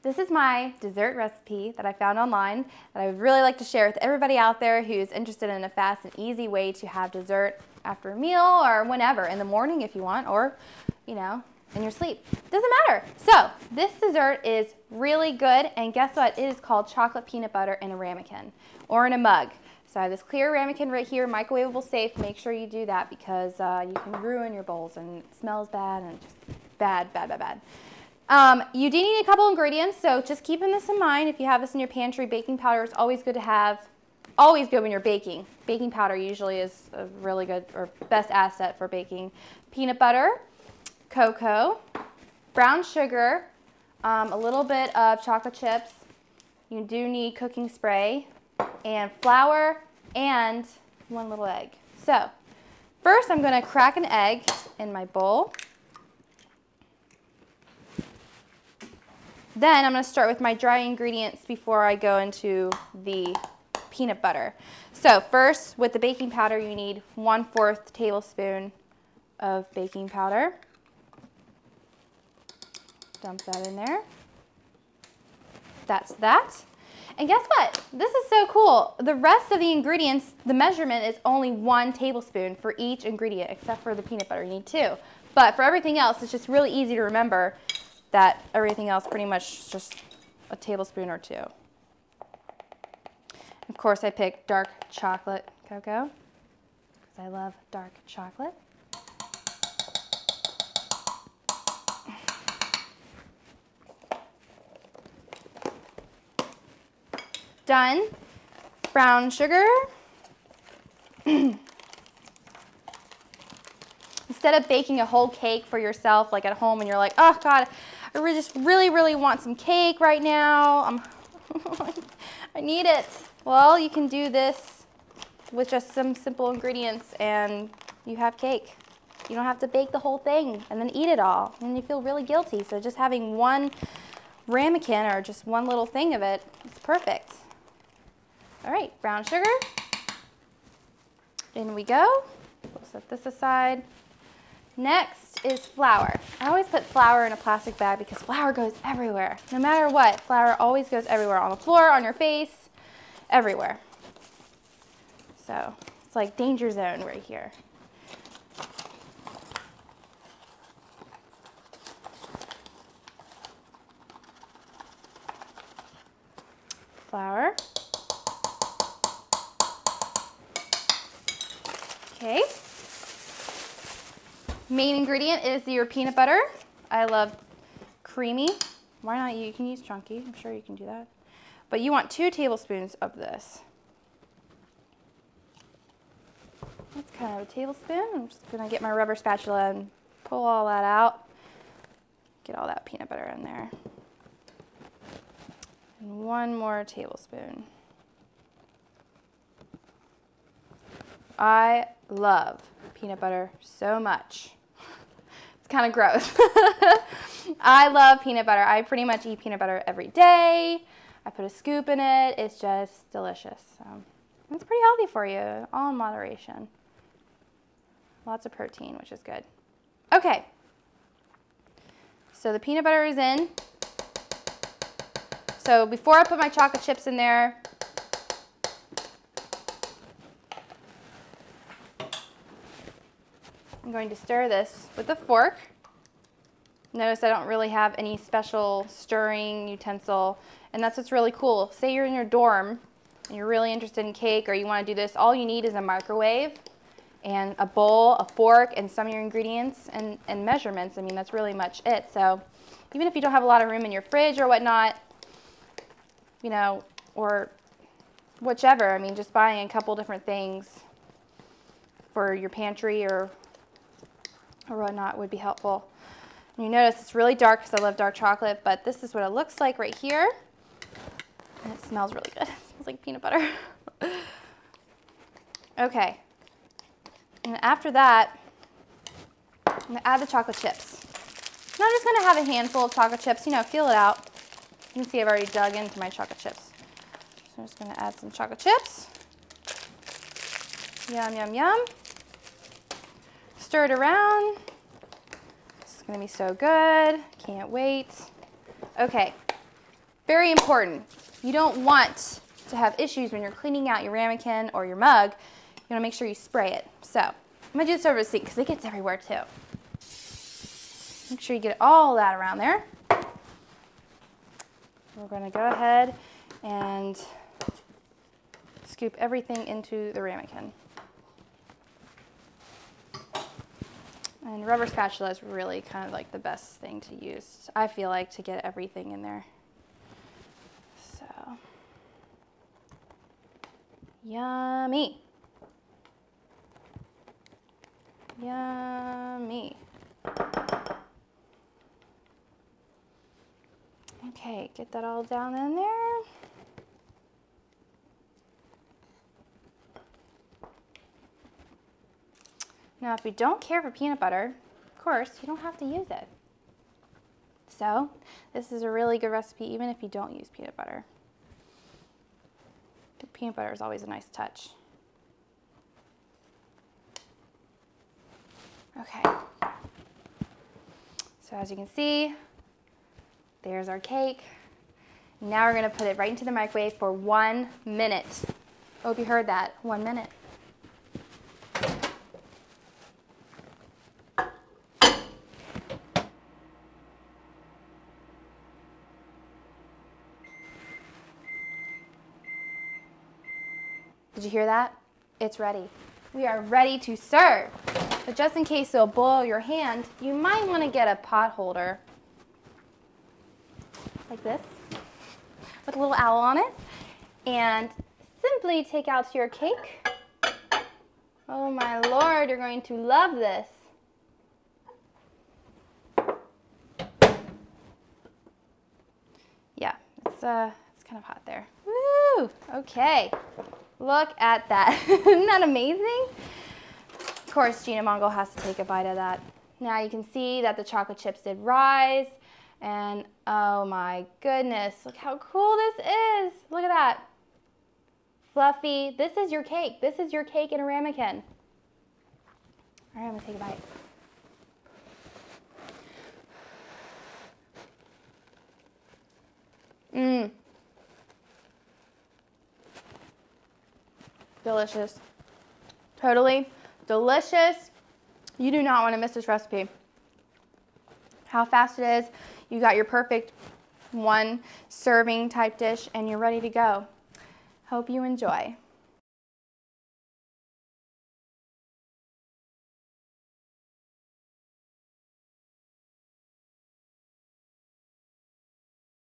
This is my dessert recipe that I found online that I would really like to share with everybody out there who's interested in a fast and easy way to have dessert after a meal or whenever, in the morning if you want, or, you know, in your sleep. Doesn't matter. So this dessert is really good, and guess what? It is called chocolate peanut butter in a ramekin or in a mug. So I have this clear ramekin right here, microwavable safe. Make sure you do that because you can ruin your bowls and it smells bad and just bad, bad, bad, bad. You do need a couple ingredients, so just keeping this in mind. If you have this in your pantry, baking powder is always good to have. Always good when you're baking. Baking powder usually is a really good or best asset for baking. Peanut butter, cocoa, brown sugar, a little bit of chocolate chips. You do need cooking spray, and flour, and one little egg. So first I'm going to crack an egg in my bowl. Then I'm going to start with my dry ingredients before I go into the peanut butter. So first, with the baking powder, you need 1/4 tablespoon of baking powder. Dump that in there. That's that. And guess what? This is so cool. The rest of the ingredients, the measurement is only 1 tablespoon for each ingredient, except for the peanut butter, you need 2. But for everything else, it's just really easy to remember that everything else pretty much just a tablespoon or 2. Of course, I picked dark chocolate cocoa because I love dark chocolate. Done. Brown sugar. Instead of baking a whole cake for yourself, like at home, and you're like, oh God, I just really want some cake right now. I need it. Well, you can do this with just some simple ingredients and you have cake. You don't have to bake the whole thing and then eat it all. And you feel really guilty. So just having one ramekin or just one little thing of it is perfect. All right, brown sugar. In we go. We'll set this aside. Next is flour. I always put flour in a plastic bag because flour goes everywhere. No matter what, flour always goes everywhere. On the floor, on your face, everywhere. So it's like danger zone right here. Flour. Okay. Main ingredient is your peanut butter. I love creamy. Why not you? You can use chunky. I'm sure you can do that. But you want 2 tablespoons of this. That's kind of a tablespoon. I'm just going to get my rubber spatula and pull all that out. Get all that peanut butter in there. And 1 more tablespoon. I love peanut butter so much. It's kind of gross. I love peanut butter. I pretty much eat peanut butter every day. I put a scoop in it. It's just delicious. So it's pretty healthy for you, all in moderation. Lots of protein, which is good. Okay. So the peanut butter is in. So before I put my chocolate chips in there, I'm going to stir this with a fork. Notice I don't really have any special stirring utensil, and that's what's really cool. Say you're in your dorm and you're really interested in cake, or you want to do this, all you need is a microwave and a bowl, a fork, and some of your ingredients and measurements. I mean, that's really much it. So even if you don't have a lot of room in your fridge or whatnot, you know, or whichever, I mean, just buying a couple different things for your pantry or whatnot would be helpful. And you notice it's really dark because I love dark chocolate, but this is what it looks like right here. And it smells really good. It smells like peanut butter. Okay. And after that, I'm going to add the chocolate chips. And I'm just going to have a handful of chocolate chips, you know, feel it out. You can see I've already dug into my chocolate chips. So I'm just going to add some chocolate chips. Yum, yum, yum. Stir it around. This is going to be so good. Can't wait. Okay. Very important. You don't want to have issues when you're cleaning out your ramekin or your mug. You want to make sure you spray it. So I'm going to do this over the sink because it gets everywhere too. Make sure you get all that around there. We're going to go ahead and scoop everything into the ramekin. And rubber spatula is really kind of like the best thing to use, I feel like, to get everything in there. So, yummy. Yummy. Okay, get that all down in there. Now, if you don't care for peanut butter, of course, you don't have to use it. So, this is a really good recipe even if you don't use peanut butter. Peanut butter is always a nice touch. Okay. So as you can see, there's our cake. Now we're going to put it right into the microwave for 1 minute. I hope you heard that. 1 minute. Did you hear that? It's ready. We are ready to serve. But just in case it'll boil your hand, you might want to get a pot holder like this with a little owl on it and simply take out your cake. Oh my Lord, you're going to love this. Yeah, it's kind of hot there. Woo! Okay. Look at that. Isn't that amazing? Of course, Gina Mongol has to take a bite of that. Now you can see that the chocolate chips did rise. And oh my goodness, look how cool this is. Look at that. Fluffy. This is your cake. This is your cake in a ramekin. All right, I'm going to take a bite. Mmm. Delicious. Totally delicious. You do not want to miss this recipe. How fast it is. You got your perfect 1 serving type dish and you're ready to go. Hope you enjoy.